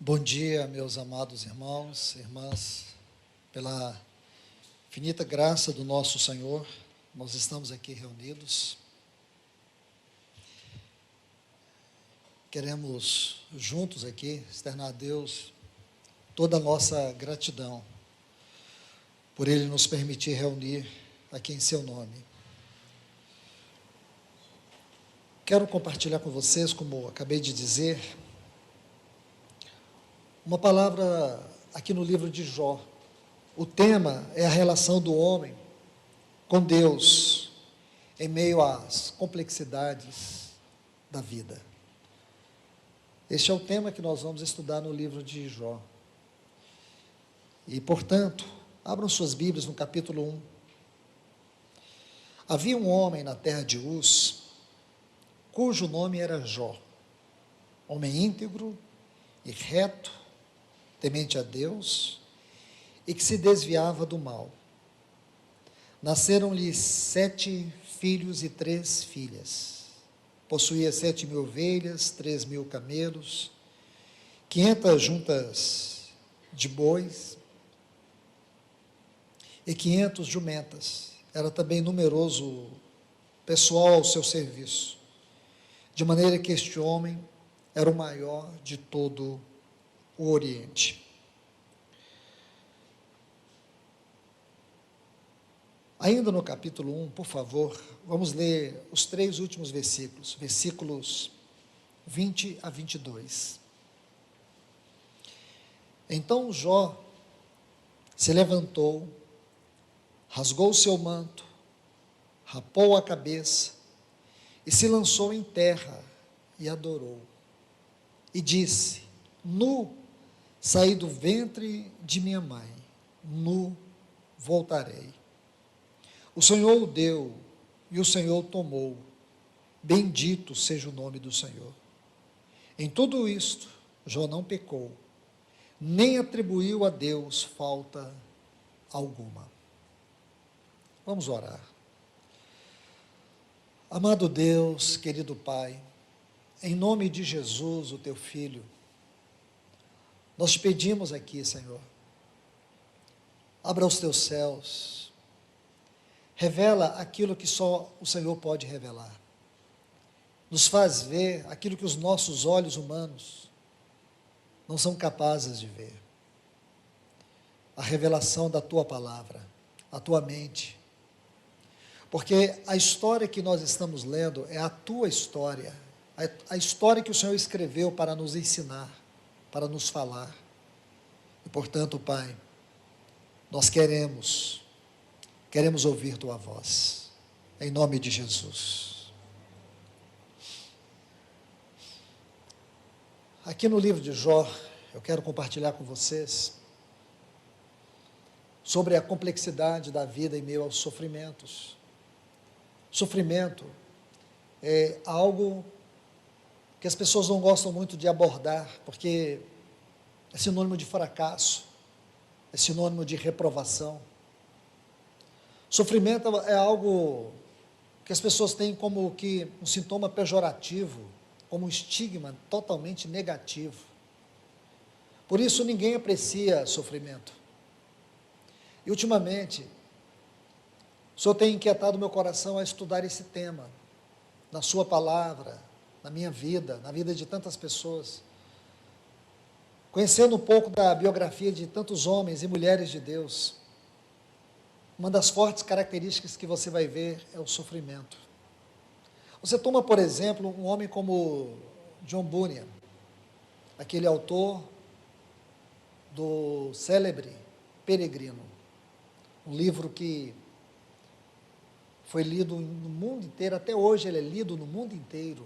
Bom dia, meus amados irmãos e irmãs. Pela infinita graça do nosso Senhor, nós estamos aqui reunidos. Queremos juntos aqui externar a Deus toda a nossa gratidão por Ele nos permitir reunir aqui em seu nome. Quero compartilhar com vocês, como acabei de dizer, uma palavra aqui no livro de Jó. O tema é a relação do homem com Deus em meio às complexidades da vida. Este é o tema que nós vamos estudar no livro de Jó. E, portanto, abram suas Bíblias no capítulo 1. Havia um homem na terra de Uz, cujo nome era Jó, homem íntegro e reto, temente a Deus, e que se desviava do mal. Nasceram-lhe 7 filhos e 3 filhas. Possuía 7.000 ovelhas, 3.000 camelos, 500 juntas de bois e 500 jumentas. Era também numeroso pessoal ao seu serviço, de maneira que este homem era o maior de todo o Oriente. Ainda no capítulo 1, por favor, vamos ler os 3 últimos versículos, versículos 20 a 22. Então Jó se levantou, rasgou o seu manto, rapou a cabeça e se lançou em terra e adorou. E disse: Nu saí do ventre de minha mãe, nu voltarei. O Senhor o deu e o Senhor o tomou. Bendito seja o nome do Senhor. Em tudo isto, Jó não pecou, nem atribuiu a Deus falta alguma. Vamos orar. Amado Deus, querido Pai, em nome de Jesus, o teu Filho, nós te pedimos aqui, Senhor, abra os teus céus, revela aquilo que só o Senhor pode revelar, nos faz ver aquilo que os nossos olhos humanos não são capazes de ver, a revelação da tua palavra, a tua mente, porque a história que nós estamos lendo é a tua história, a história que o Senhor escreveu para nos ensinar, para nos falar. E, portanto, Pai, nós queremos ouvir tua voz, em nome de Jesus. Aqui no livro de Jó, eu quero compartilhar com vocês sobre a complexidade da vida em meio aos sofrimentos. Sofrimento é algo que as pessoas não gostam muito de abordar, porque é sinônimo de fracasso, é sinônimo de reprovação. Sofrimento é algo que as pessoas têm como que um sintoma pejorativo, como um estigma totalmente negativo. Por isso ninguém aprecia sofrimento. E ultimamente, o Senhor tem inquietado meu coração a estudar esse tema, na sua palavra, na minha vida, na vida de tantas pessoas, conhecendo um pouco da biografia de tantos homens e mulheres de Deus. Uma das fortes características que você vai ver é o sofrimento. Você toma, por exemplo, um homem como John Bunyan, aquele autor do célebre Peregrino, um livro que foi lido no mundo inteiro, até hoje ele é lido no mundo inteiro.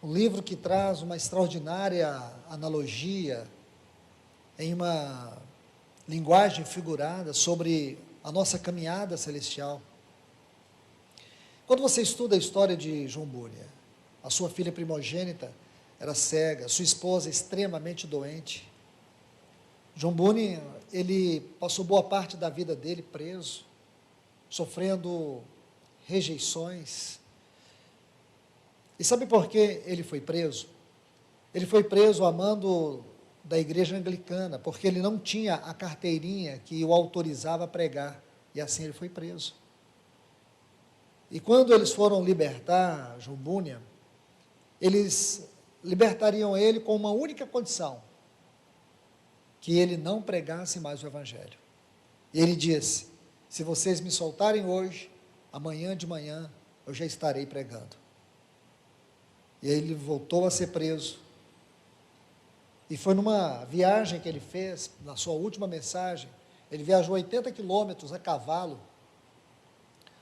Um livro que traz uma extraordinária analogia em uma linguagem figurada sobre a nossa caminhada celestial. Quando você estuda a história de John Bunyan, a sua filha primogênita era cega, sua esposa extremamente doente. John Bunyan, ele passou boa parte da vida dele preso, sofrendo rejeições. E sabe por que ele foi preso? Ele foi preso a mando da igreja anglicana, porque ele não tinha a carteirinha que o autorizava a pregar, e assim ele foi preso. E quando eles foram libertar João Bunyan, eles libertariam ele com uma única condição, que ele não pregasse mais o evangelho. E ele disse: se vocês me soltarem hoje, amanhã de manhã eu já estarei pregando. E aí ele voltou a ser preso. E foi numa viagem que ele fez, na sua última mensagem, ele viajou 80 quilômetros a cavalo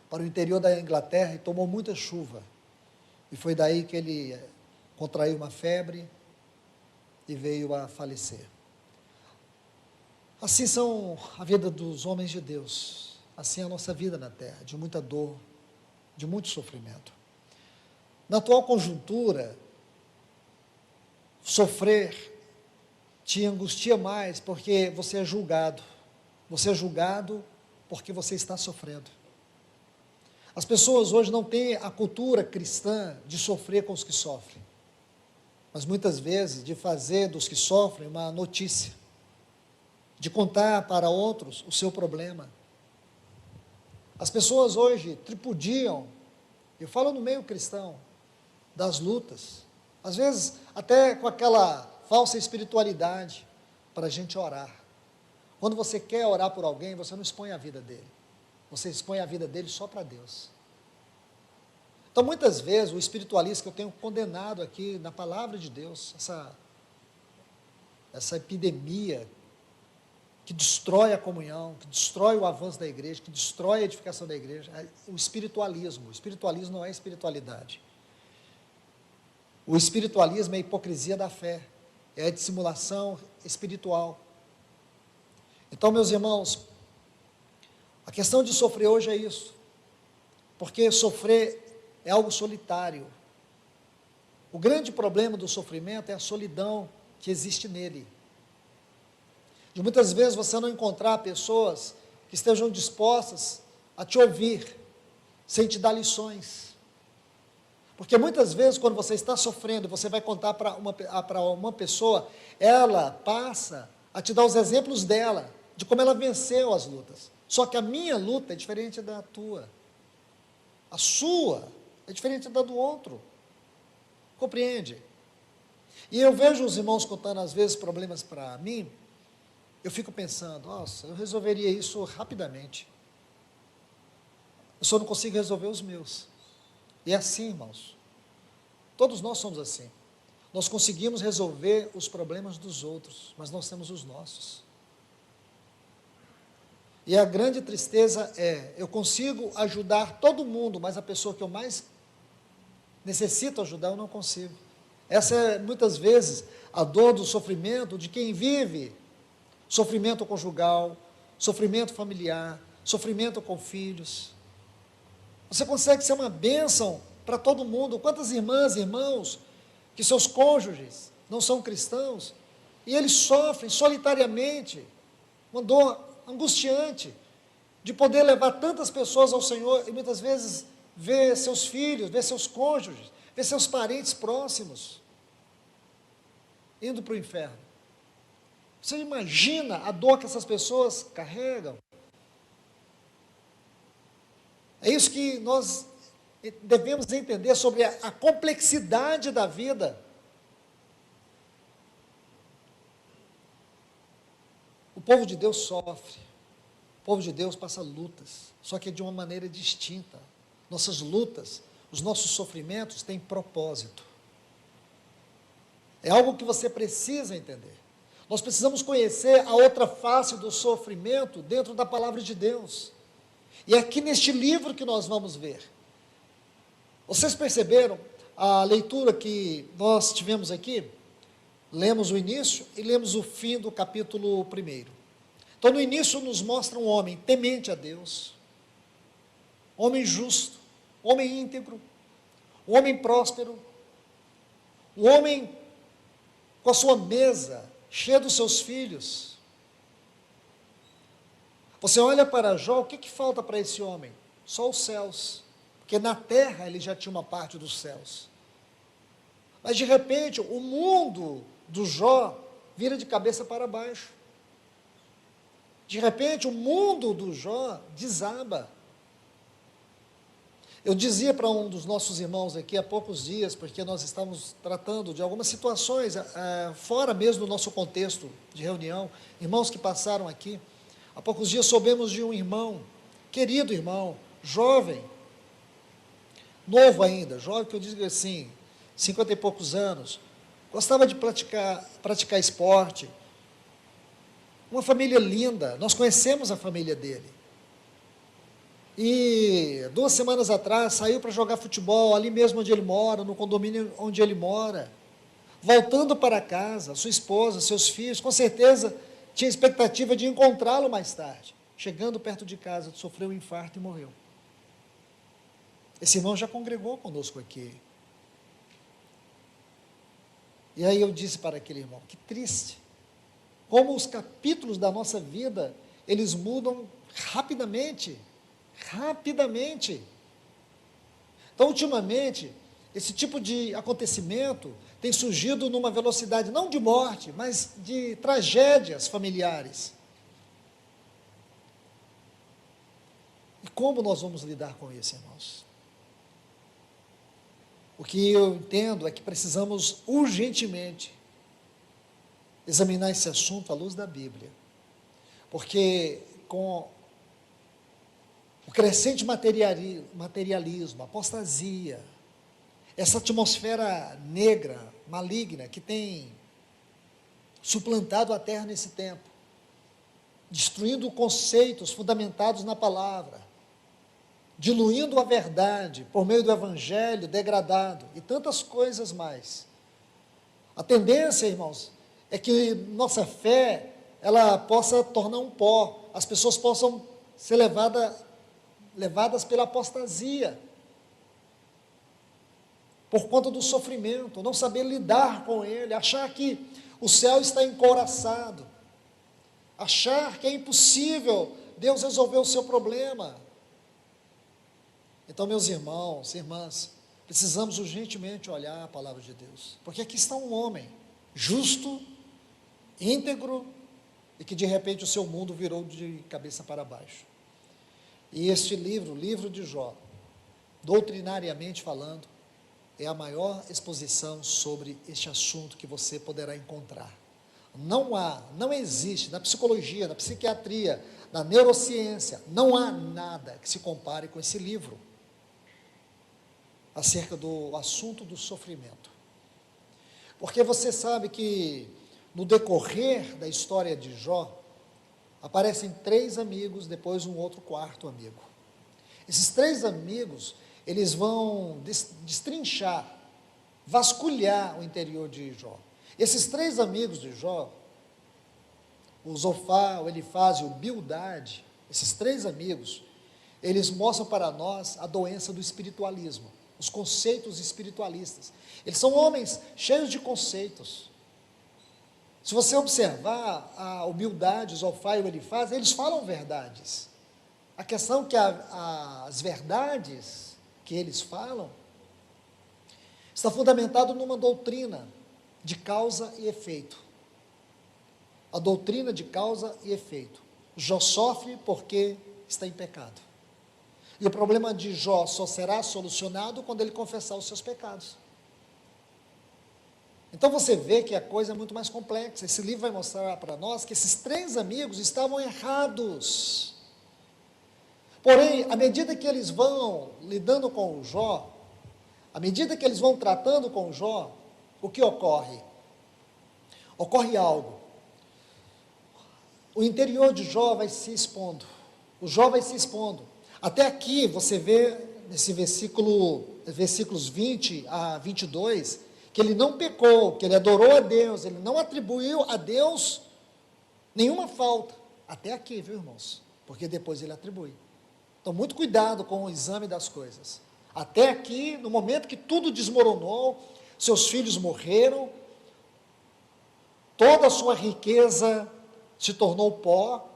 para o interior da Inglaterra e tomou muita chuva. E foi daí que ele contraiu uma febre e veio a falecer. Assim são a vida dos homens de Deus, assim é a nossa vida na terra, de muita dor, de muito sofrimento. Na atual conjuntura, sofrer te angustia mais porque você é julgado porque você está sofrendo. As pessoas hoje não têm a cultura cristã de sofrer com os que sofrem, mas muitas vezes de fazer dos que sofrem uma notícia, de contar para outros o seu problema. As pessoas hoje tripudiam, eu falo no meio cristão, das lutas, às vezes até com aquela falsa espiritualidade, para a gente orar. Quando você quer orar por alguém, você não expõe a vida dele, você expõe a vida dele só para Deus. Então, muitas vezes, o espiritualista que eu tenho condenado aqui na palavra de Deus, essa epidemia que destrói a comunhão, que destrói o avanço da igreja, que destrói a edificação da igreja, é o espiritualismo. O espiritualismo não é espiritualidade. O espiritualismo é a hipocrisia da fé, é a dissimulação espiritual. Então, meus irmãos, a questão de sofrer hoje é isso, porque sofrer é algo solitário. O grande problema do sofrimento é a solidão que existe nele. De muitas vezes você não encontrar pessoas que estejam dispostas a te ouvir, sem te dar lições. Porque muitas vezes, quando você está sofrendo, você vai contar para uma pessoa, ela passa a te dar os exemplos dela, de como ela venceu as lutas. Só que a minha luta é diferente da tua. A sua é diferente da do outro. Compreende? E eu vejo os irmãos contando, às vezes, problemas para mim, eu fico pensando, nossa, eu resolveria isso rapidamente. Eu só não consigo resolver os meus. E é assim, irmãos. Todos nós somos assim. Nós conseguimos resolver os problemas dos outros, mas nós temos os nossos. E a grande tristeza é, eu consigo ajudar todo mundo, mas a pessoa que eu mais necessito ajudar, eu não consigo. Essa é, muitas vezes, a dor do sofrimento de quem vive sofrimento conjugal, sofrimento familiar, sofrimento com filhos. Você consegue ser uma bênção para todo mundo. Quantas irmãs e irmãos que seus cônjuges não são cristãos e eles sofrem solitariamente, uma dor angustiante de poder levar tantas pessoas ao Senhor e muitas vezes ver seus filhos, ver seus cônjuges, ver seus parentes próximos indo para o inferno. Você imagina a dor que essas pessoas carregam? É isso que nós devemos entender sobre a complexidade da vida. O povo de Deus sofre, o povo de Deus passa lutas, só que de uma maneira distinta. Nossas lutas, os nossos sofrimentos têm propósito. É algo que você precisa entender. Nós precisamos conhecer a outra face do sofrimento dentro da palavra de Deus. E é aqui neste livro que nós vamos ver. Vocês perceberam a leitura que nós tivemos aqui? Lemos o início e lemos o fim do capítulo 1. Então, no início nos mostra um homem temente a Deus, homem justo, homem íntegro, um homem próspero, um homem com a sua mesa cheia dos seus filhos. Você olha para Jó, o que falta para esse homem? Só os céus, porque na terra ele já tinha uma parte dos céus. Mas, de repente, o mundo do Jó vira de cabeça para baixo. De repente, o mundo do Jó desaba. Eu dizia para um dos nossos irmãos aqui há poucos dias, porque nós estávamos tratando de algumas situações, fora mesmo do nosso contexto de reunião, irmãos que passaram aqui. Há poucos dias soubemos de um irmão, querido irmão, jovem, novo ainda, jovem que eu digo assim, 50 e poucos anos, gostava de praticar esporte, uma família linda, nós conhecemos a família dele. E 2 semanas atrás saiu para jogar futebol ali mesmo onde ele mora, no condomínio onde ele mora. Voltando para casa, sua esposa, seus filhos, com certeza tinha expectativa de encontrá-lo mais tarde. Chegando perto de casa, sofreu um infarto e morreu. Esse irmão já congregou conosco aqui. E aí eu disse para aquele irmão, que triste, como os capítulos da nossa vida, eles mudam rapidamente. Rapidamente. Então, ultimamente, esse tipo de acontecimento tem surgido numa velocidade não de morte, mas de tragédias familiares. E como nós vamos lidar com isso, irmãos? O que eu entendo é que precisamos urgentemente examinar esse assunto à luz da Bíblia, porque com o crescente materialismo, apostasia, essa atmosfera negra, maligna, que tem suplantado a terra nesse tempo, destruindo conceitos fundamentados na palavra, diluindo a verdade por meio do evangelho degradado e tantas coisas mais. A tendência, irmãos, é que nossa fé, ela possa tornar um pó, as pessoas possam ser levadas pela apostasia, por conta do sofrimento, não saber lidar com ele, achar que o céu está encouraçado, achar que é impossível Deus resolver o seu problema. Então, meus irmãos, irmãs, precisamos urgentemente olhar a palavra de Deus, porque aqui está um homem justo, íntegro, e que de repente o seu mundo virou de cabeça para baixo. E este livro, o livro de Jó, doutrinariamente falando, é a maior exposição sobre este assunto que você poderá encontrar. Não existe na psicologia, na psiquiatria, na neurociência, não há nada que se compare com esse livro, acerca do assunto do sofrimento. Porque você sabe que, no decorrer da história de Jó, aparecem 3 amigos, depois um outro 4º amigo. Esses 3 amigos, eles vão destrinchar, vasculhar o interior de Jó. Esses 3 amigos de Jó, o Zofar, o Elifaz e o Bildade, esses 3 amigos, eles mostram para nós a doença do espiritualismo, os conceitos espiritualistas. Eles são homens cheios de conceitos. Se você observar a humildade, o Zofar e o Elifaz, eles falam verdades. A questão é que as verdades que eles falam está fundamentado numa doutrina de causa e efeito. A doutrina de causa e efeito. Jó sofre porque está em pecado. E o problema de Jó só será solucionado quando ele confessar os seus pecados. Então você vê que a coisa é muito mais complexa. Esse livro vai mostrar para nós que esses 3 amigos estavam errados. Porém, à medida que eles vão lidando com o Jó, à medida que eles vão tratando com o Jó, o que ocorre? Ocorre algo. O interior de Jó vai se expondo. O Jó vai se expondo. Até aqui você vê, nesse versículos 20 a 22, que ele não pecou, que ele adorou a Deus, ele não atribuiu a Deus nenhuma falta. Até aqui, viu, irmãos? Porque depois ele atribui. Então, muito cuidado com o exame das coisas. Até aqui, no momento que tudo desmoronou, seus filhos morreram, toda a sua riqueza se tornou pó.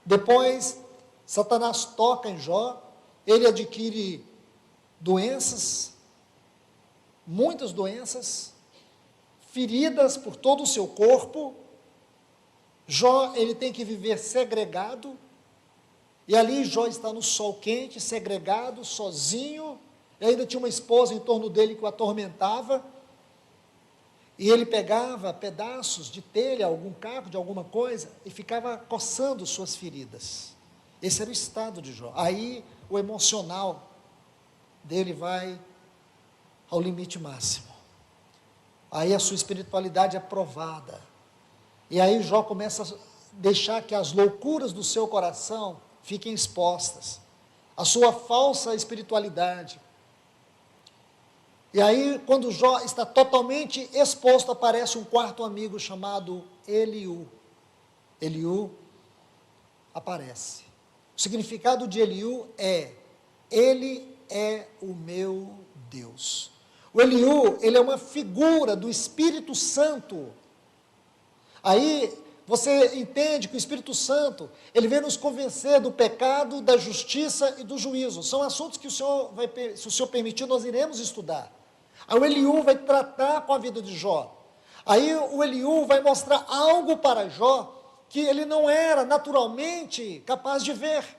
Depois, Satanás toca em Jó, ele adquire doenças, muitas doenças, feridas por todo o seu corpo. Jó, ele tem que viver segregado, e ali Jó está no sol quente, segregado, sozinho, e ainda tinha uma esposa em torno dele que o atormentava, e ele pegava pedaços de telha, algum caco de alguma coisa, e ficava coçando suas feridas. Esse era o estado de Jó. Aí o emocional dele vai ao limite máximo. Aí a sua espiritualidade é provada. E aí Jó começa a deixar que as loucuras do seu coração fiquem expostas. A sua falsa espiritualidade. E aí, quando Jó está totalmente exposto, aparece um quarto amigo chamado Eliú. Eliú aparece. O significado de Eliú é: ele é o meu Deus. O Eliú, ele é uma figura do Espírito Santo. Aí você entende que o Espírito Santo, ele vem nos convencer do pecado, da justiça e do juízo. São assuntos que se o Senhor permitir, nós iremos estudar. Aí o Eliú vai tratar com a vida de Jó. Aí o Eliú vai mostrar algo para Jó que ele não era naturalmente capaz de ver.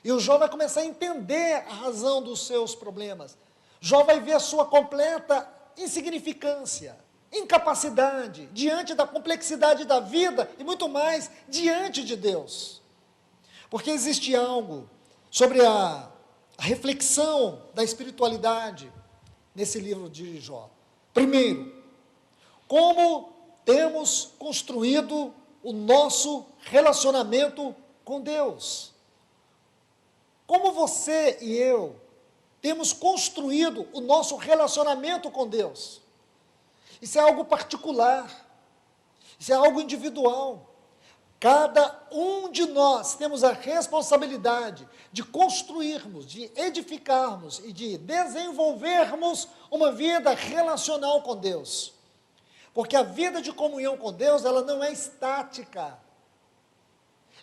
E o Jó vai começar a entender a razão dos seus problemas. Jó vai ver a sua completa insignificância, incapacidade, diante da complexidade da vida e muito mais, diante de Deus. Porque existe algo sobre a reflexão da espiritualidade nesse livro de Jó. Primeiro, como temos construído o nosso relacionamento com Deus. Como você e eu temos construído o nosso relacionamento com Deus. Isso é algo particular, isso é algo individual. Cada um de nós temos a responsabilidade de construirmos, de edificarmos e de desenvolvermos uma vida relacional com Deus. Porque a vida de comunhão com Deus, ela não é estática.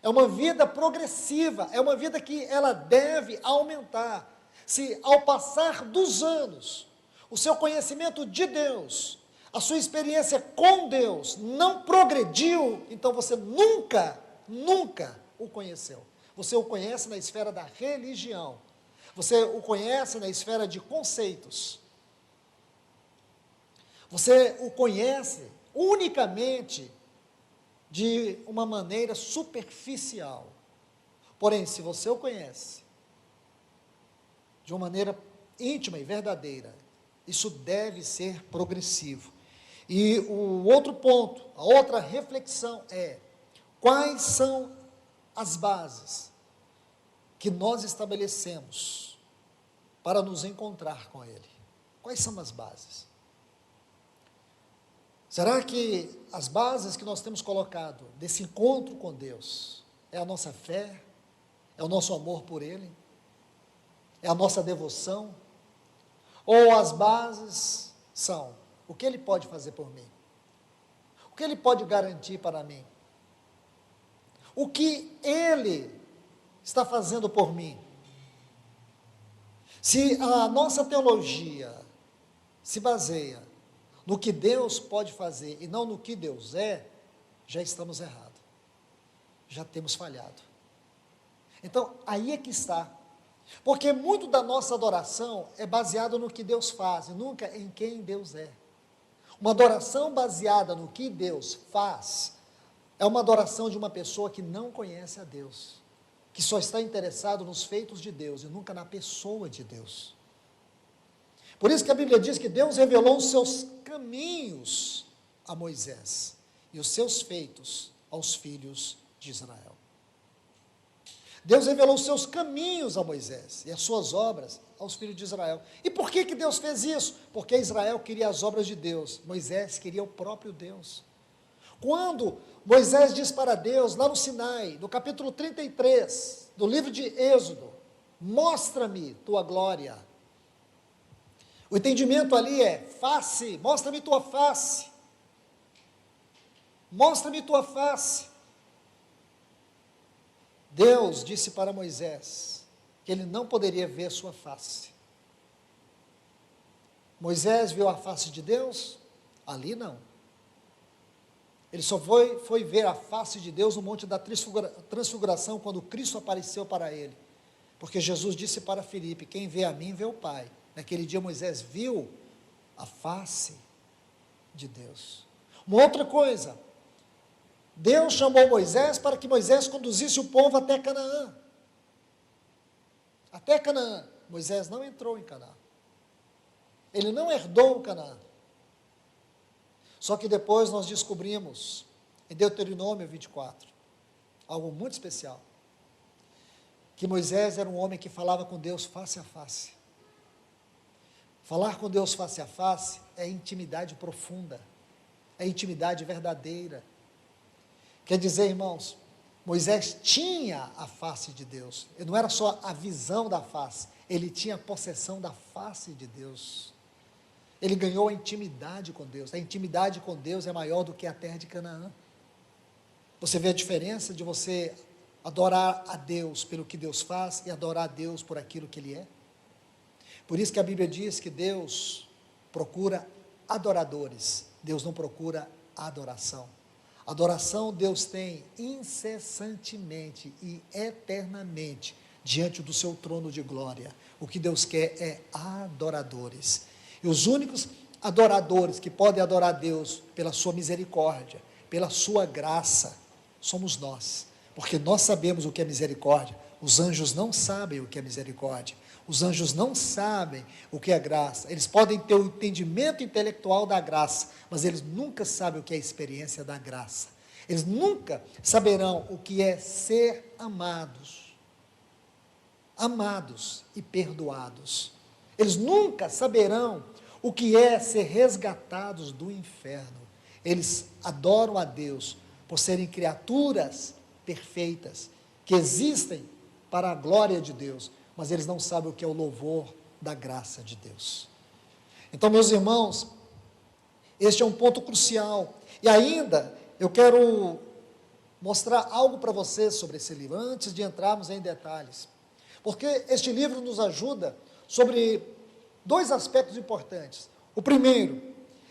É uma vida progressiva, é uma vida que ela deve aumentar. Se ao passar dos anos, o seu conhecimento de Deus, a sua experiência com Deus não progrediu, então você nunca o conheceu. Você o conhece na esfera da religião. Você o conhece na esfera de conceitos. Você o conhece unicamente de uma maneira superficial. Porém, se você o conhece de uma maneira íntima e verdadeira, isso deve ser progressivo. E o outro ponto, a outra reflexão é: quais são as bases que nós estabelecemos para nos encontrar com Ele? Quais são as bases? Será que as bases que nós temos colocado desse encontro com Deus é a nossa fé, é o nosso amor por Ele, é a nossa devoção? Ou as bases são: o que Ele pode fazer por mim? O que Ele pode garantir para mim? O que Ele está fazendo por mim? Se a nossa teologia se baseia no que Deus pode fazer e não no que Deus é, já estamos errados. Já temos falhado. Então, aí é que está. Porque muito da nossa adoração é baseada no que Deus faz e nunca em quem Deus é. Uma adoração baseada no que Deus faz é uma adoração de uma pessoa que não conhece a Deus, que só está interessado nos feitos de Deus e nunca na pessoa de Deus. Por isso que a Bíblia diz que Deus revelou os seus caminhos a Moisés e os seus feitos aos filhos de Israel. Deus revelou os seus caminhos a Moisés e as suas obras aos filhos de Israel. E por que Deus fez isso? Porque Israel queria as obras de Deus, Moisés queria o próprio Deus. Quando Moisés diz para Deus, lá no Sinai, no capítulo 33, do livro de Êxodo: mostra-me tua glória. O entendimento ali é face, mostra-me tua face. Mostra-me tua face. Deus disse para Moisés que ele não poderia ver sua face. Moisés viu a face de Deus? Ali não. Ele só foi ver a face de Deus no monte da transfiguração, quando Cristo apareceu para ele. Porque Jesus disse para Filipe: quem vê a mim, vê o Pai. Naquele dia Moisés viu a face de Deus. Uma outra coisa, Deus chamou Moisés para que Moisés conduzisse o povo até Canaã. Até Canaã. Moisés não entrou em Canaã. Ele não herdou o Canaã. Só que depois nós descobrimos, em Deuteronômio 24, algo muito especial, que Moisés era um homem que falava com Deus face a face. Falar com Deus face a face é intimidade profunda, é intimidade verdadeira. Quer dizer, irmãos, Moisés tinha a face de Deus, não era só a visão da face, ele tinha a possessão da face de Deus. Ele ganhou a intimidade com Deus. A intimidade com Deus é maior do que a terra de Canaã. Você vê a diferença de você adorar a Deus pelo que Deus faz e adorar a Deus por aquilo que Ele é? Por isso que a Bíblia diz que Deus procura adoradores, Deus não procura adoração. Adoração Deus tem incessantemente e eternamente diante do seu trono de glória. O que Deus quer é adoradores. E os únicos adoradores que podem adorar a Deus pela sua misericórdia, pela sua graça, somos nós. Porque nós sabemos o que é misericórdia. Os anjos não sabem o que é misericórdia. Os anjos não sabem o que é graça. Eles podem ter o entendimento intelectual da graça, mas eles nunca sabem o que é a experiência da graça. Eles nunca saberão o que é ser amados. Amados e perdoados. Eles nunca saberão o que é ser resgatados do inferno. Eles adoram a Deus por serem criaturas perfeitas, que existem para a glória de Deus, mas eles não sabem o que é o louvor da graça de Deus. Então, meus irmãos, este é um ponto crucial. E ainda, eu quero mostrar algo para vocês sobre esse livro, antes de entrarmos em detalhes. Porque este livro nos ajuda sobre dois aspectos importantes. O primeiro,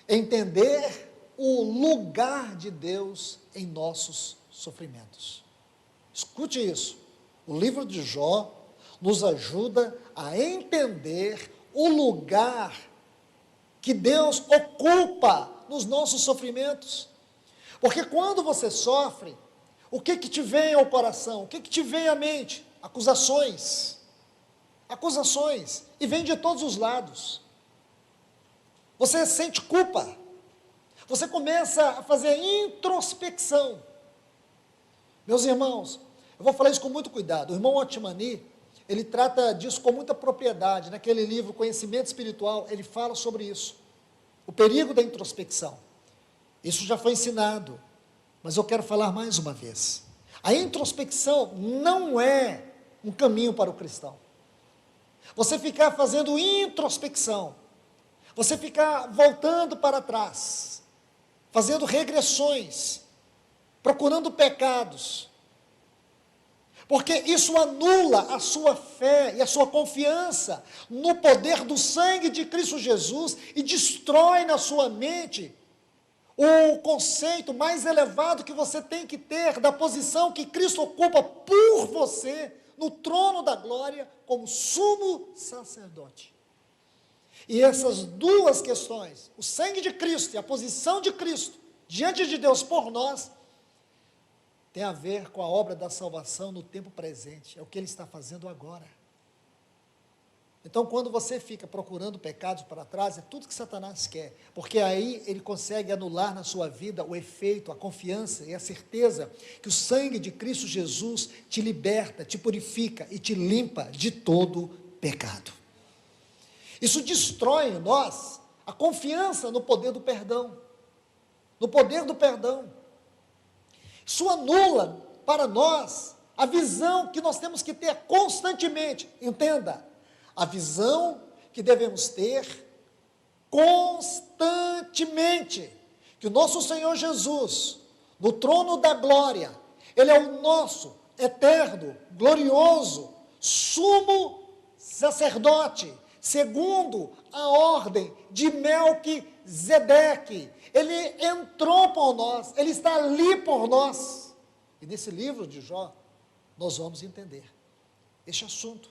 é entender o lugar de Deus em nossos sofrimentos. Escute isso. O livro de Jó nos ajuda a entender o lugar que Deus ocupa nos nossos sofrimentos. Porque quando você sofre, o que te vem ao coração? O que te vem à mente? Acusações. Acusações, e vem de todos os lados. Você sente culpa, você começa a fazer introspecção. Meus irmãos, eu vou falar isso com muito cuidado. O irmão Otmani, ele trata disso com muita propriedade. Naquele livro, Conhecimento Espiritual, ele fala sobre isso, o perigo da introspecção. Isso já foi ensinado, mas eu quero falar mais uma vez. A introspecção não é um caminho para o cristão. Você ficar fazendo introspecção, você ficar voltando para trás, fazendo regressões, procurando pecados, porque isso anula a sua fé e a sua confiança no poder do sangue de Cristo Jesus e destrói na sua mente o conceito mais elevado que você tem que ter da posição que Cristo ocupa por você no trono da glória como sumo sacerdote. E essas duas questões, o sangue de Cristo e a posição de Cristo diante de Deus por nós, tem a ver com a obra da salvação no tempo presente, é o que Ele está fazendo agora. Então, quando você fica procurando pecados para trás, é tudo que Satanás quer, porque aí ele consegue anular na sua vida o efeito, a confiança e a certeza que o sangue de Cristo Jesus te liberta, te purifica e te limpa de todo pecado. Isso destrói em nós a confiança no poder do perdão, no poder do perdão. Isso anula para nós a visão que nós temos que ter constantemente, entenda, a visão que devemos ter constantemente, que o nosso Senhor Jesus, no trono da glória, Ele é o nosso eterno, glorioso, sumo sacerdote, segundo a ordem de Melquisedeque. Ele entrou por nós, ele está ali por nós. E nesse livro de Jó, nós vamos entender este assunto.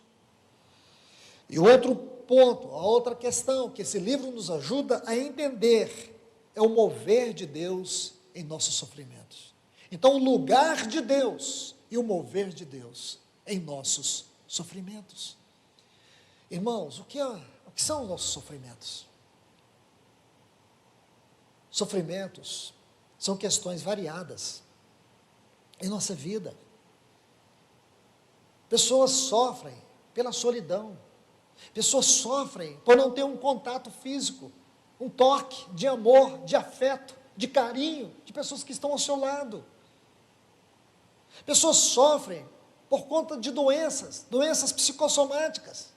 E outro ponto, a outra questão que esse livro nos ajuda a entender é o mover de Deus em nossos sofrimentos. Então, o lugar de Deus e o mover de Deus em nossos sofrimentos. Irmãos, o que são os nossos sofrimentos? Sofrimentos são questões variadas em nossa vida. Pessoas sofrem pela solidão. Pessoas sofrem por não ter um contato físico, um toque de amor, de afeto, de carinho, de pessoas que estão ao seu lado. Pessoas sofrem por conta de doenças psicossomáticas.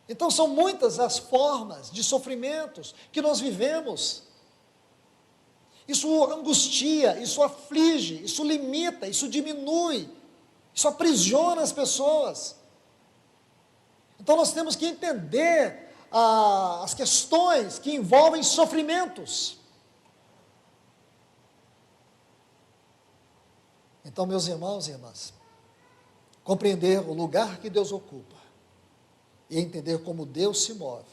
Então, são muitas as formas de sofrimentos que nós vivemos. Isso angustia, isso aflige, isso limita, isso diminui, isso aprisiona as pessoas. Então, nós temos que entender as questões que envolvem sofrimentos. Então, meus irmãos e irmãs, compreender o lugar que Deus ocupa e entender como Deus se move,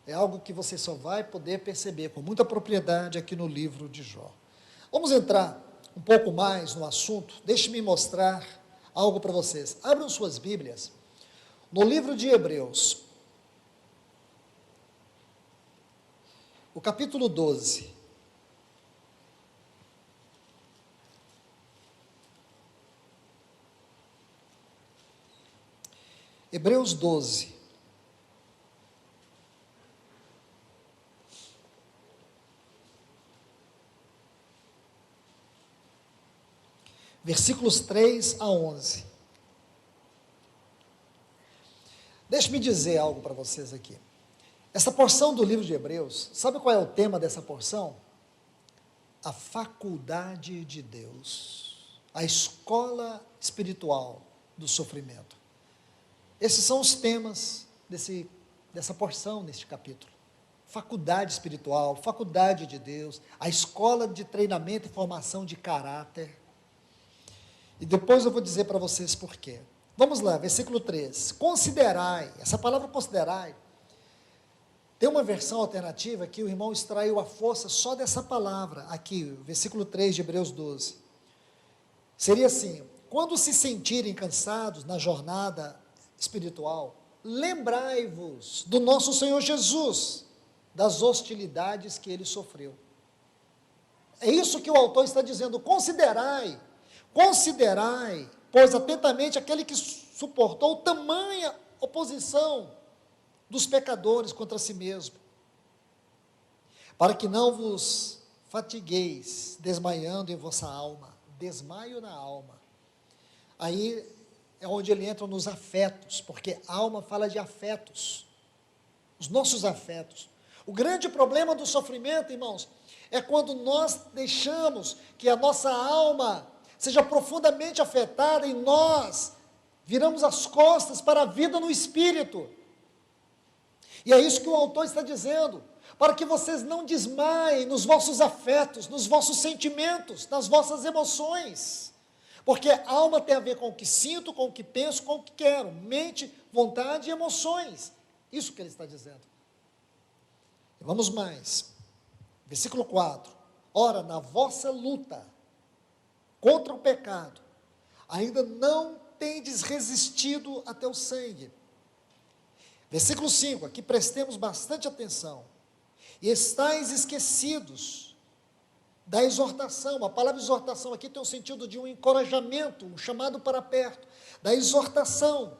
é algo que você só vai poder perceber com muita propriedade aqui no livro de Jó. Vamos entrar um pouco mais no assunto. Deixe-me mostrar algo para vocês. Abram suas Bíblias no livro de Hebreus, o capítulo 12. Hebreus 12. Versículos 3 a 11. Deixe-me dizer algo para vocês aqui. Essa porção do livro de Hebreus, sabe qual é o tema dessa porção? A faculdade de Deus, a escola espiritual do sofrimento. Esses são os temas dessa porção, neste capítulo. Faculdade espiritual, faculdade de Deus, a escola de treinamento e formação de caráter. E depois eu vou dizer para vocês por quê. Vamos lá, versículo 3. Considerai, essa palavra considerai, tem uma versão alternativa que o irmão extraiu a força só dessa palavra, aqui, versículo 3 de Hebreus 12. Seria assim: quando se sentirem cansados na jornada espiritual, lembrai-vos do nosso Senhor Jesus, das hostilidades que ele sofreu. É isso que o autor está dizendo: considerai, pois atentamente aquele que suportou tamanha oposição dos pecadores contra si mesmo, para que não vos fatigueis, desmaiando em vossa alma. Desmaio na alma. Aí é onde ele entra nos afetos, porque alma fala de afetos, os nossos afetos. O grande problema do sofrimento, irmãos, é quando nós deixamos que a nossa alma seja profundamente afetada e nós viramos as costas para a vida no espírito. E é isso que o autor está dizendo, para que vocês não desmaiem nos vossos afetos, nos vossos sentimentos, nas vossas emoções. Porque alma tem a ver com o que sinto, com o que penso, com o que quero. Mente, vontade e emoções. Isso que ele está dizendo. E vamos mais. Versículo 4. Ora, na vossa luta contra o pecado, ainda não tendes resistido até o sangue. Versículo 5. Aqui prestemos bastante atenção. E estáis esquecidos da exortação. A palavra exortação aqui tem o sentido de um encorajamento, um chamado para perto, da exortação,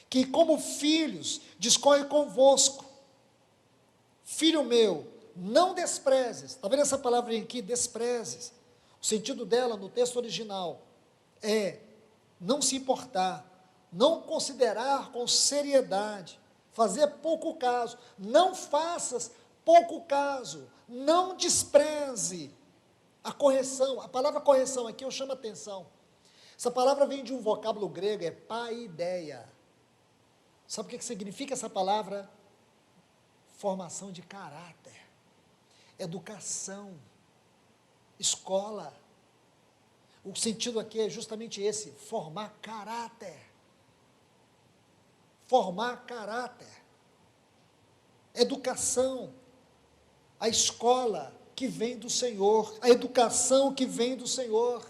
que como filhos discorre convosco. Filho meu, não desprezes. Está vendo essa palavra aqui, desprezes? O sentido dela no texto original é não se importar, não considerar com seriedade, fazer pouco caso. Não faças pouco caso, não despreze a correção. A palavra correção aqui eu chamo a atenção. Essa palavra vem de um vocábulo grego, é paideia. Sabe o que significa essa palavra? Formação de caráter, educação, escola. O sentido aqui é justamente esse, formar caráter. Formar caráter. Educação, a escola que vem do Senhor, a educação que vem do Senhor.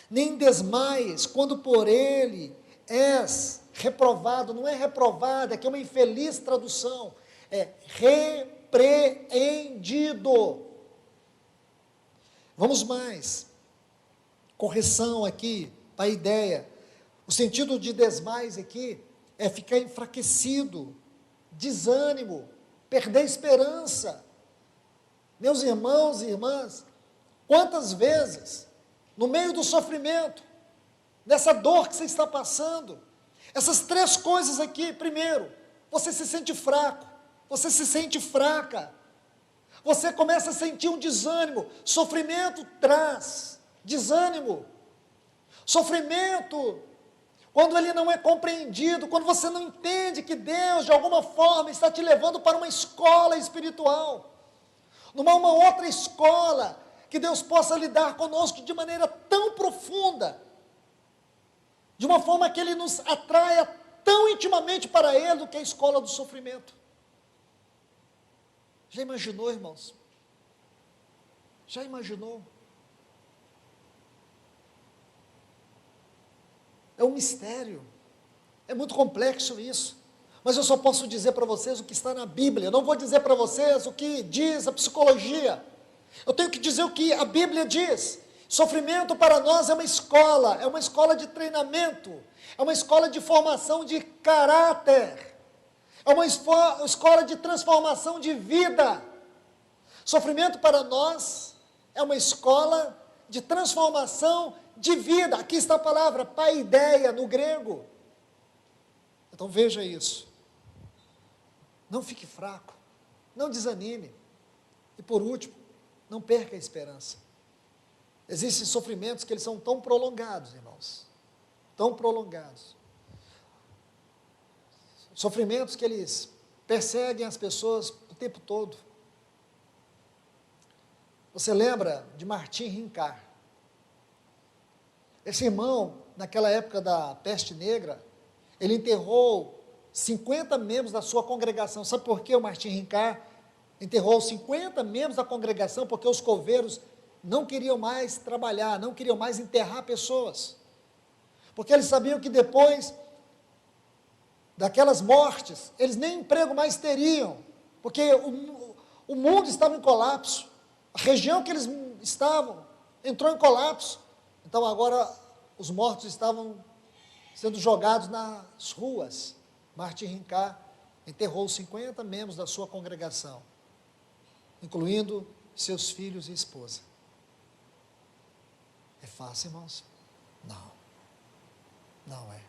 Nem desmaies quando por ele és reprovado, não é reprovado, é que é uma infeliz tradução, é repreendido. Vamos mais, correção aqui, para a ideia, o sentido de desmais aqui, é ficar enfraquecido, desânimo, perder esperança. Meus irmãos e irmãs, quantas vezes, no meio do sofrimento, nessa dor que você está passando, essas três coisas aqui, primeiro, você se sente fraco, você se sente fraca, você começa a sentir um desânimo, sofrimento traz desânimo, sofrimento, quando ele não é compreendido, quando você não entende que Deus, de alguma forma, está te levando para uma escola espiritual, numa outra escola, que Deus possa lidar conosco de maneira tão profunda, de uma forma que Ele nos atraia tão intimamente para Ele, do que a escola do sofrimento. Já imaginou, irmãos? Já imaginou? É um mistério, é muito complexo isso, mas eu só posso dizer para vocês o que está na Bíblia, eu não vou dizer para vocês o que diz a psicologia, eu tenho que dizer o que a Bíblia diz. Sofrimento para nós é uma escola de treinamento, é uma escola de formação de caráter, é uma escola de transformação de vida. Sofrimento para nós é uma escola de transformação de vida. Aqui está a palavra paideia no grego. Então veja isso. Não fique fraco, não desanime. E por último, não perca a esperança. Existem sofrimentos que eles são tão prolongados, irmãos, tão prolongados. Sofrimentos que eles perseguem as pessoas o tempo todo. Você lembra de Martim Rincart? Esse irmão, naquela época da peste negra, ele enterrou 50 membros da sua congregação. Sabe por que o Martim Rincart enterrou 50 membros da congregação? Porque os coveiros não queriam mais trabalhar, não queriam mais enterrar pessoas, porque eles sabiam que depois daquelas mortes, eles nem emprego mais teriam, porque o mundo estava em colapso, a região que eles estavam entrou em colapso, então agora os mortos estavam sendo jogados nas ruas. Martim Rincart enterrou 50 membros da sua congregação, incluindo seus filhos e esposa. É fácil, irmãos? Não. Não é.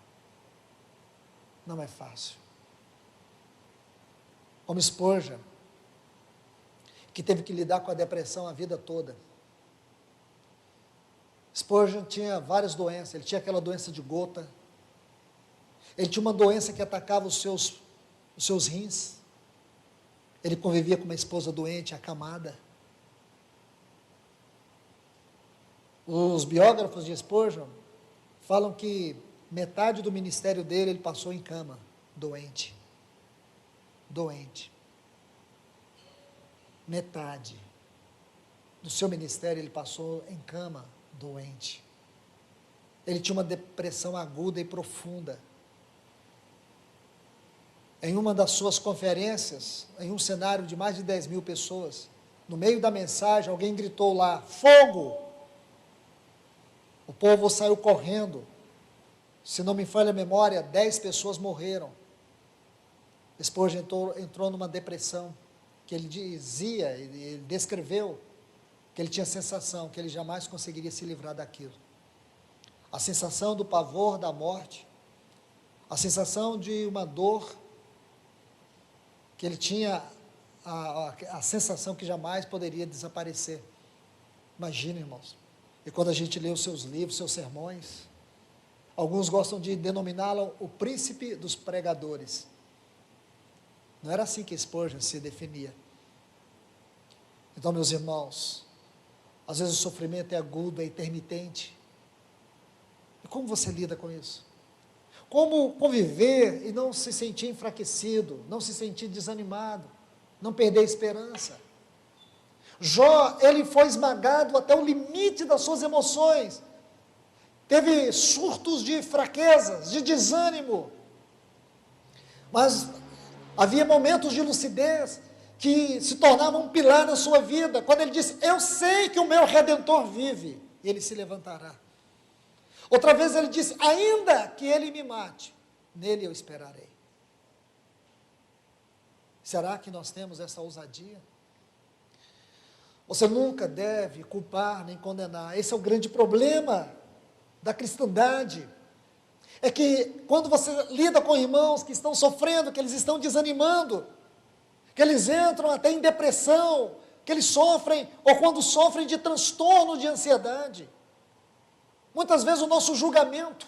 Não é fácil. Como Spurgeon, que teve que lidar com a depressão a vida toda. Spurgeon tinha várias doenças. Ele tinha aquela doença de gota. Ele tinha uma doença que atacava os seus rins. Ele convivia com uma esposa doente, acamada. Os biógrafos de Spurgeon falam que metade do ministério dele ele passou em cama, doente. Doente. Metade do seu ministério ele passou em cama, doente. Ele tinha uma depressão aguda e profunda. Em uma das suas conferências, em um cenário de mais de 10 mil pessoas, no meio da mensagem, alguém gritou lá, fogo! O povo saiu correndo. Se não me falha a memória, 10 pessoas morreram. Spurgeon entrou numa depressão, que ele dizia, ele descreveu, que ele tinha a sensação que ele jamais conseguiria se livrar daquilo. A sensação do pavor da morte, a sensação de uma dor, que ele tinha a sensação que jamais poderia desaparecer. Imagina, irmãos. E quando a gente lê os seus livros, seus sermões, Alguns gostam de denominá-lo o príncipe dos pregadores. Não era assim que Spurgeon se definia. Então, meus irmãos, às vezes o sofrimento é agudo, é intermitente. E como você lida com isso? Como conviver e não se sentir enfraquecido, não se sentir desanimado, não perder a esperança? Jó, ele foi esmagado até o limite das suas emoções. Teve surtos de fraquezas, de desânimo. Mas havia momentos de lucidez que se tornavam um pilar na sua vida, quando ele disse: eu sei que o meu Redentor vive, e ele se levantará. Outra vez ele disse: ainda que ele me mate, nele eu esperarei. Será que nós temos essa ousadia? Você nunca deve culpar nem condenar. Esse é o grande problema da cristandade. É que quando você lida com irmãos que estão sofrendo, que eles estão desanimando, que eles entram até em depressão, que eles sofrem, ou quando sofrem de transtorno de ansiedade, muitas vezes o nosso julgamento,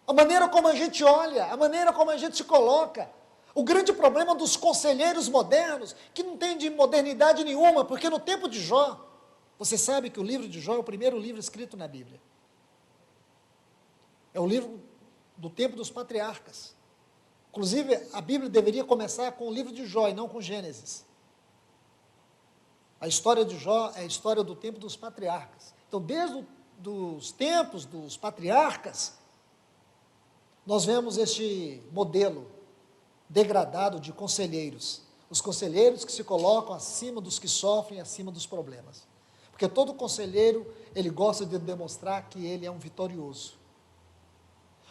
a maneira como a gente olha, a maneira como a gente se coloca, o grande problema dos conselheiros modernos, que não tem de modernidade nenhuma, porque no tempo de Jó, você sabe que o livro de Jó é o primeiro livro escrito na Bíblia. É o livro do tempo dos patriarcas. Inclusive, a Bíblia deveria começar com o livro de Jó e não com Gênesis. A história de Jó é a história do tempo dos patriarcas. Então, desde os tempos dos patriarcas, nós vemos este modelo degradado de conselheiros. Os conselheiros que se colocam acima dos que sofrem, acima dos problemas. Porque todo conselheiro, ele gosta de demonstrar que ele é um vitorioso.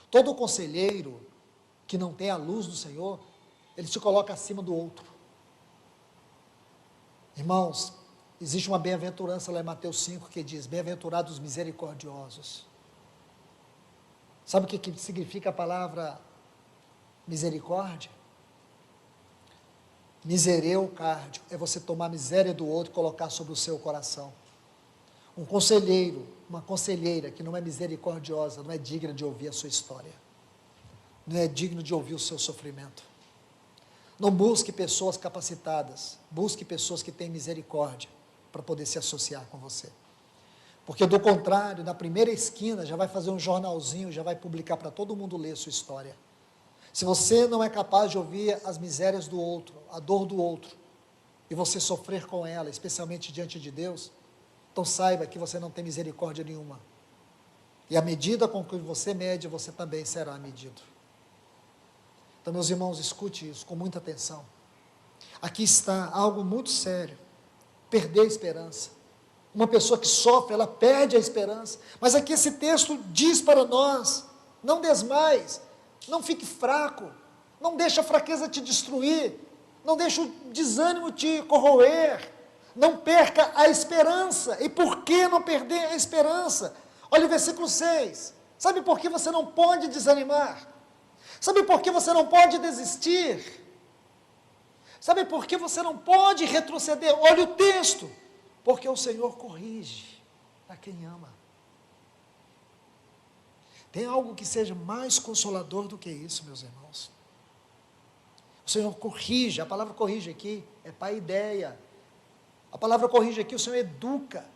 Todo conselheiro que não tem a luz do Senhor, ele se coloca acima do outro. Irmãos, existe uma bem-aventurança lá em Mateus 5 que diz: bem-aventurados os misericordiosos. Sabe o que significa a palavra misericórdia? Misereucárdio é você tomar a miséria do outro e colocar sobre o seu coração. Um conselheiro, uma conselheira que não é misericordiosa, não é digna de ouvir a sua história, não é digno de ouvir o seu sofrimento. Não busque pessoas capacitadas, busque pessoas que têm misericórdia para poder se associar com você. Porque do contrário, na primeira esquina já vai fazer um jornalzinho, já vai publicar para todo mundo ler a sua história. Se você não é capaz de ouvir as misérias do outro, a dor do outro, e você sofrer com ela, especialmente diante de Deus, então saiba que você não tem misericórdia nenhuma. E à medida com que você mede, você também será medido. Então, meus irmãos, escute isso com muita atenção. Aqui está algo muito sério: perder a esperança. Uma pessoa que sofre, ela perde a esperança. Mas aqui esse texto diz para nós: não desmais, não fique fraco, não deixe a fraqueza te destruir, não deixe o desânimo te corroer, não perca a esperança. E por que não perder a esperança? Olha o versículo 6, sabe por que você não pode desanimar? Sabe por que você não pode desistir? Sabe por que você não pode retroceder? Olha o texto, porque o Senhor corrige a quem ama. Tem algo que seja mais consolador do que isso, meus irmãos? O Senhor corrige, a palavra corrige aqui é paideia. A palavra corrige aqui, o Senhor educa.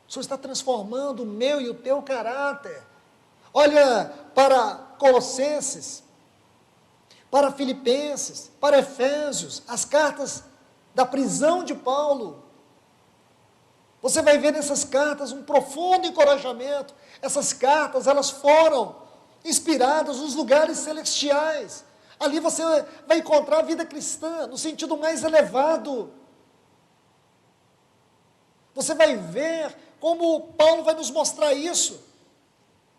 O Senhor está transformando o meu e o teu caráter. Olha para Colossenses, para Filipenses, para Efésios, as cartas da prisão de Paulo. Você vai ver nessas cartas um profundo encorajamento. Essas cartas, elas foram inspiradas nos lugares celestiais. Ali você vai encontrar a vida cristã no sentido mais elevado. Você vai ver como Paulo vai nos mostrar isso.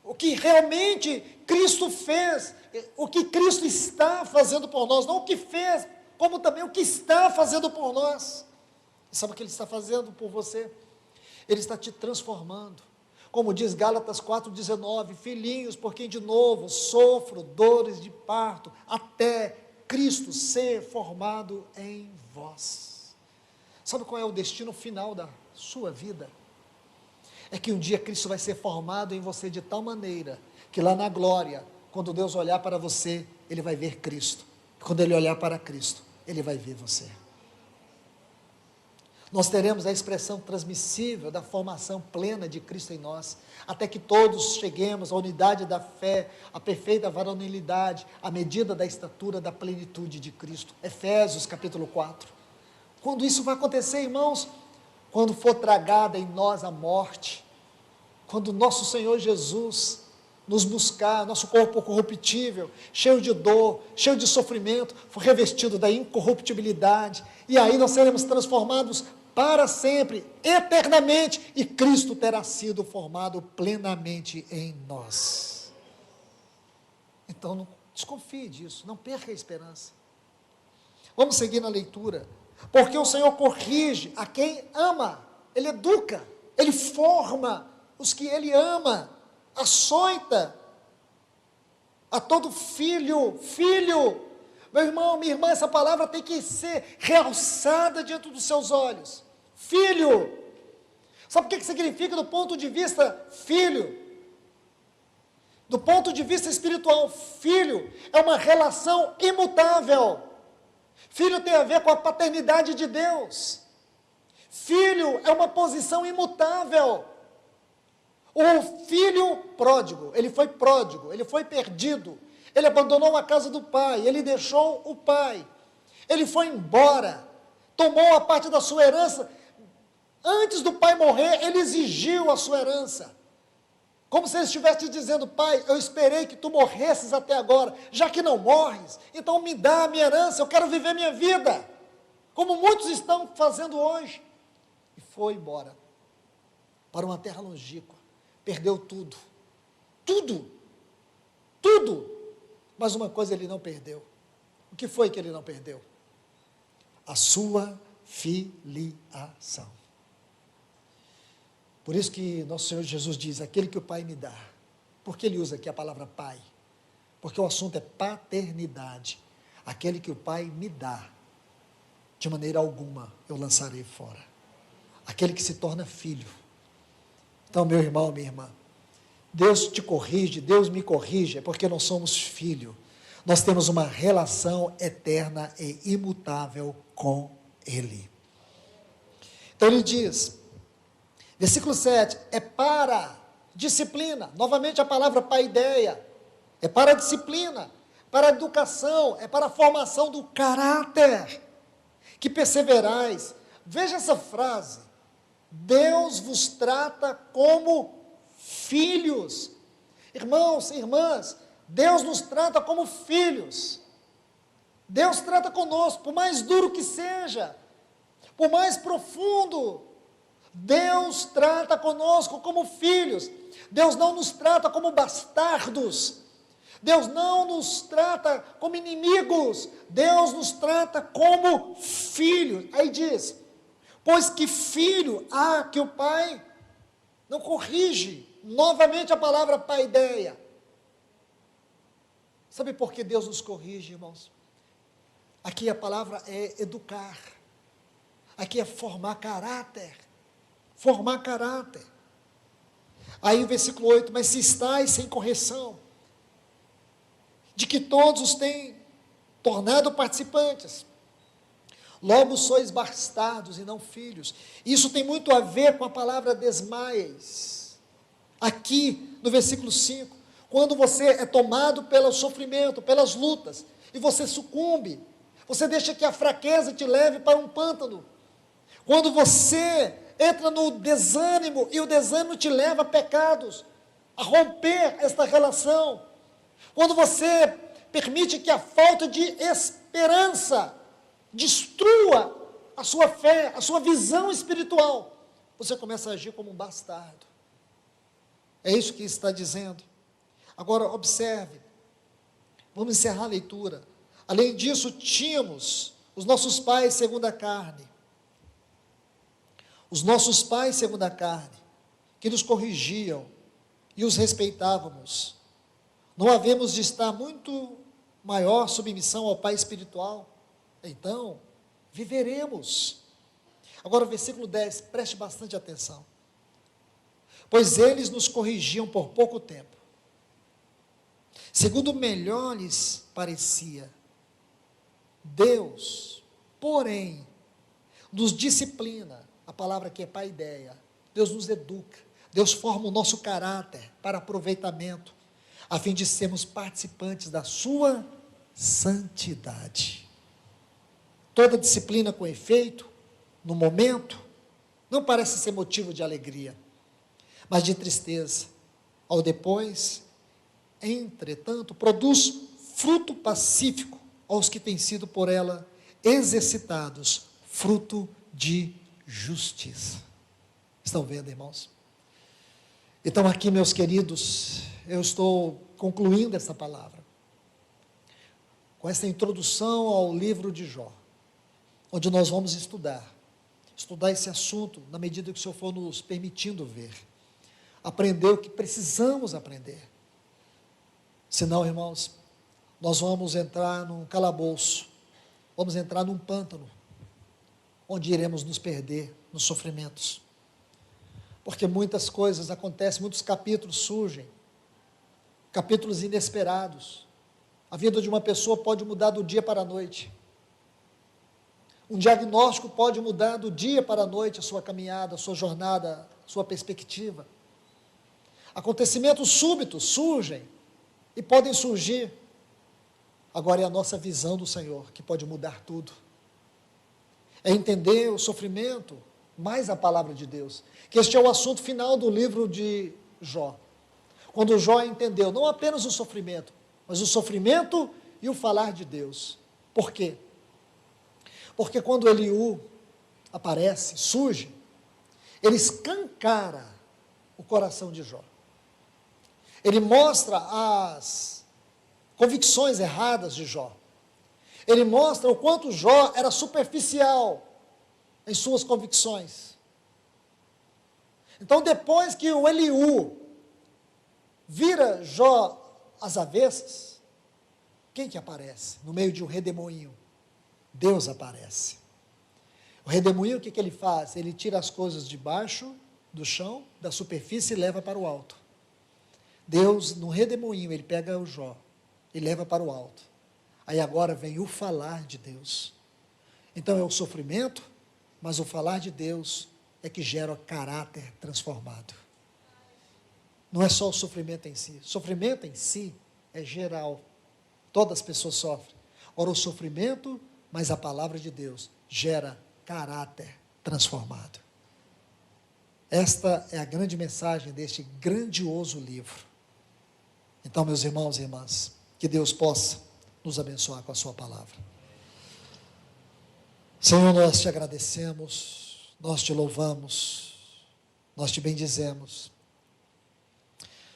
O que realmente Cristo fez, o que Cristo está fazendo por nós, não o que fez, como também o que está fazendo por nós. E sabe o que Ele está fazendo por você? Ele está te transformando. Como diz Gálatas 4,19, filhinhos, por quem de novo sofro dores de parto, até Cristo ser formado em vós. Sabe qual é o destino final da sua vida? É que um dia Cristo vai ser formado em você de tal maneira, que lá na glória, quando Deus olhar para você, Ele vai ver Cristo. Quando Ele olhar para Cristo, Ele vai ver você. Nós teremos a expressão transmissível da formação plena de Cristo em nós, até que todos cheguemos à unidade da fé, à perfeita varonilidade, à medida da estatura da plenitude de Cristo. Efésios capítulo 4. Quando isso vai acontecer, irmãos? Quando for tragada em nós a morte, quando nosso Senhor Jesus nos buscar, nosso corpo corruptível, cheio de dor, cheio de sofrimento, for revestido da incorruptibilidade, e aí nós seremos transformados para sempre, eternamente, e Cristo terá sido formado plenamente em nós. Então não desconfie disso, não perca a esperança. Vamos seguir na leitura. Porque o Senhor corrige a quem ama, Ele educa, Ele forma os que Ele ama, açoita a todo filho, meu irmão, minha irmã, essa palavra tem que ser realçada diante dos seus olhos, filho. Sabe o que significa do ponto de vista filho? Do ponto de vista espiritual, filho é uma relação imutável. Filho tem a ver com a paternidade de Deus. Filho é uma posição imutável. O filho pródigo, ele foi perdido, ele abandonou a casa do pai, ele deixou o pai, ele foi embora, tomou a parte da sua herança. Antes do pai morrer, ele exigiu a sua herança, como se ele estivesse dizendo: pai, eu esperei que tu morresses até agora, já que não morres, então me dá a minha herança, eu quero viver minha vida, como muitos estão fazendo hoje. E foi embora, para uma terra longínqua, perdeu tudo, mas uma coisa ele não perdeu. O que foi que ele não perdeu? A sua filiação. Por isso que nosso Senhor Jesus diz: aquele que o Pai me dá. Por que ele usa aqui a palavra Pai? Porque o assunto é paternidade. Aquele que o Pai me dá, de maneira alguma eu lançarei fora. Aquele que se torna filho. Então, meu irmão, minha irmã, Deus te corrige, Deus me corrige, é porque nós somos filho. Nós temos uma relação eterna e imutável com Ele. Então ele diz, versículo 7, é para disciplina, novamente a palavra paideia, é para a disciplina, para a educação, é para a formação do caráter, que perseverais. Veja essa frase: Deus vos trata como filhos. Irmãos e irmãs, Deus nos trata como filhos. Deus trata conosco, por mais duro que seja, por mais profundo, Deus trata conosco como filhos. Deus não nos trata como bastardos. Deus não nos trata como inimigos. Deus nos trata como filhos. Aí diz: pois que filho há que o pai não corrige? Novamente a palavra paideia. Sabe por que Deus nos corrige, irmãos? Aqui a palavra é educar. Aqui é formar caráter. Formar caráter. Aí o versículo 8, mas se estáis sem correção, de que todos os têm tornado participantes, logo sois bastardos e não filhos. Isso tem muito a ver com a palavra desmaies. Aqui no versículo 5, quando você é tomado pelo sofrimento, pelas lutas, e você sucumbe, você deixa que a fraqueza te leve para um pântano. Quando você entra no desânimo, e o desânimo te leva a pecados, a romper esta relação. Quando você permite que a falta de esperança destrua a sua fé, a sua visão espiritual, você começa a agir como um bastardo. É isso que está dizendo. Agora, observe, vamos encerrar a leitura. Além disso, tínhamos os nossos pais segundo a carne. Os nossos pais segundo a carne, que nos corrigiam e os respeitávamos. Não havemos de estar muito maior submissão ao Pai espiritual? Então, viveremos. Agora o versículo 10, preste bastante atenção. Pois eles nos corrigiam por pouco tempo, segundo melhor lhes parecia. Deus, porém, nos disciplina, a palavra aqui é paideia, Deus nos educa, Deus forma o nosso caráter para aproveitamento, a fim de sermos participantes da sua santidade. Toda disciplina com efeito, no momento, não parece ser motivo de alegria, mas de tristeza. Ao depois, entretanto, produz fruto pacífico aos que têm sido por ela exercitados, fruto de justiça. Estão vendo, irmãos? Então aqui, meus queridos, eu estou concluindo essa palavra, com essa introdução ao livro de Jó, onde nós vamos estudar esse assunto, na medida que o Senhor for nos permitindo ver, aprender o que precisamos aprender. Senão, irmãos, nós vamos entrar num calabouço, vamos entrar num pântano, onde iremos nos perder nos sofrimentos, porque muitas coisas acontecem, muitos capítulos surgem, capítulos inesperados. A vida de uma pessoa pode mudar do dia para a noite, um diagnóstico pode mudar do dia para a noite a sua caminhada, a sua jornada, a sua perspectiva. Acontecimentos súbitos surgem e podem surgir. Agora é a nossa visão do Senhor que pode mudar tudo. É entender o sofrimento, mais a palavra de Deus, que este é o assunto final do livro de Jó. Quando Jó entendeu não apenas o sofrimento, mas o sofrimento e o falar de Deus. Por quê? Porque quando Eliú aparece, surge, ele escancara o coração de Jó. Ele mostra as convicções erradas de Jó. Ele mostra o quanto Jó era superficial em suas convicções. Então, depois que o Eliú vira Jó às avessas, quem que aparece no meio de um redemoinho? Deus aparece. O redemoinho, o que ele faz? Ele tira as coisas de baixo do chão, da superfície, e leva para o alto. Deus, no redemoinho, ele pega o Jó e leva para o alto. Aí agora vem o falar de Deus. Então é o sofrimento, mas o falar de Deus é que gera o caráter transformado. Não é só o sofrimento em si. O sofrimento em si é geral. Todas as pessoas sofrem. Ora, o sofrimento, mas a palavra de Deus gera caráter transformado. Esta é a grande mensagem deste grandioso livro. Então, meus irmãos e irmãs, que Deus possa nos abençoar com a sua palavra. Senhor, nós te agradecemos, nós te louvamos, nós te bendizemos.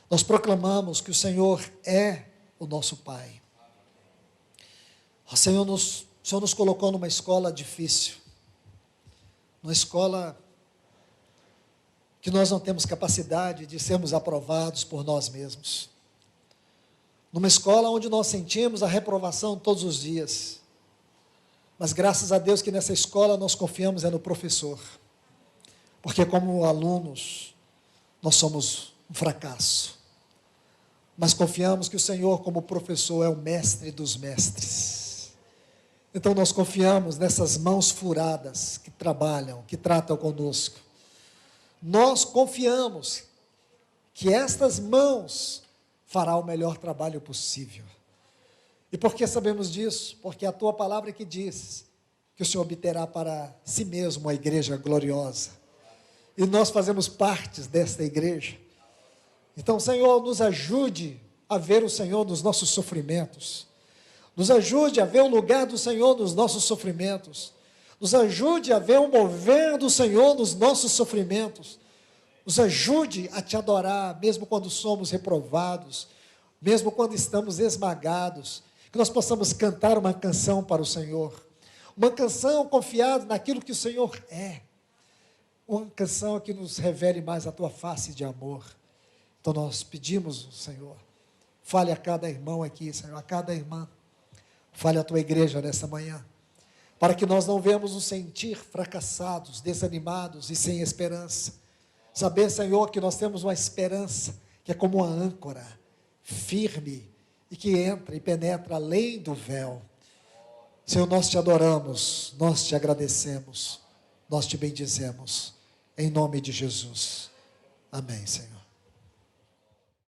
Nós proclamamos que o Senhor é o nosso Pai. O Senhor nos colocou numa escola difícil, numa escola que nós não temos capacidade de sermos aprovados por nós mesmos, numa escola onde nós sentimos a reprovação todos os dias, mas graças a Deus que nessa escola nós confiamos no professor, porque como alunos nós somos um fracasso, mas confiamos que o Senhor como professor é o mestre dos mestres. Então nós confiamos nessas mãos furadas que trabalham, que tratam conosco. Nós confiamos que estas mãos fará o melhor trabalho possível. E por que sabemos disso? Porque a tua palavra que diz que o Senhor obterá para si mesmo uma igreja gloriosa. E nós fazemos parte desta igreja. Então, Senhor, nos ajude a ver o Senhor nos nossos sofrimentos. Nos ajude a ver o lugar do Senhor nos nossos sofrimentos. Nos ajude a ver o mover do Senhor nos nossos sofrimentos. Nos ajude a te adorar, mesmo quando somos reprovados, mesmo quando estamos esmagados, que nós possamos cantar uma canção para o Senhor, uma canção confiada naquilo que o Senhor é, uma canção que nos revele mais a tua face de amor. Então nós pedimos, Senhor, fale a cada irmão aqui, Senhor, a cada irmã, fale a tua igreja nessa manhã, para que nós não venhamos nos sentir fracassados, desanimados e sem esperança. Saber, Senhor, que nós temos uma esperança que é como uma âncora, firme, e que entra e penetra além do véu. Senhor, nós te adoramos, nós te agradecemos, nós te bendizemos, em nome de Jesus. Amém, Senhor.